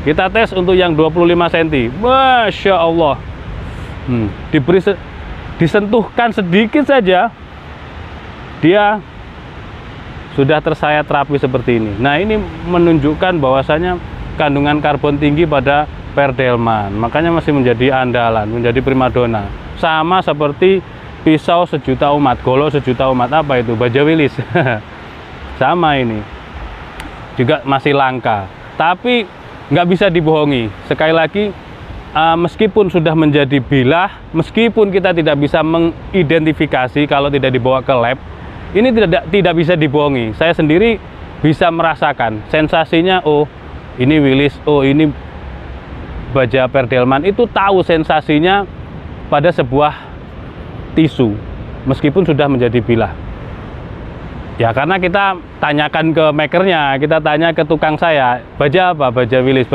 Kita tes untuk yang 25 cm. Masya Allah. Disentuhkan sedikit saja, dia sudah tersayat rapi seperti ini. Nah, ini menunjukkan bahwasanya kandungan karbon tinggi pada Perdelman. Makanya masih menjadi andalan, menjadi primadona. Sama seperti pisau sejuta umat, golok sejuta umat. Apa itu? Baja Wilis. Sama ini. Juga masih langka. Tapi nggak bisa dibohongi. Sekali lagi, meskipun sudah menjadi bilah, meskipun kita tidak bisa mengidentifikasi kalau tidak dibawa ke lab, ini tidak bisa dibohongi. Saya sendiri bisa merasakan sensasinya. Oh, ini Wilis. Oh, ini baja Perdelman. Itu tahu sensasinya pada sebuah tisu, meskipun sudah menjadi bilah. Ya, karena kita tanyakan ke makernya, kita tanya ke tukang saya, baja apa? Baja Wilis.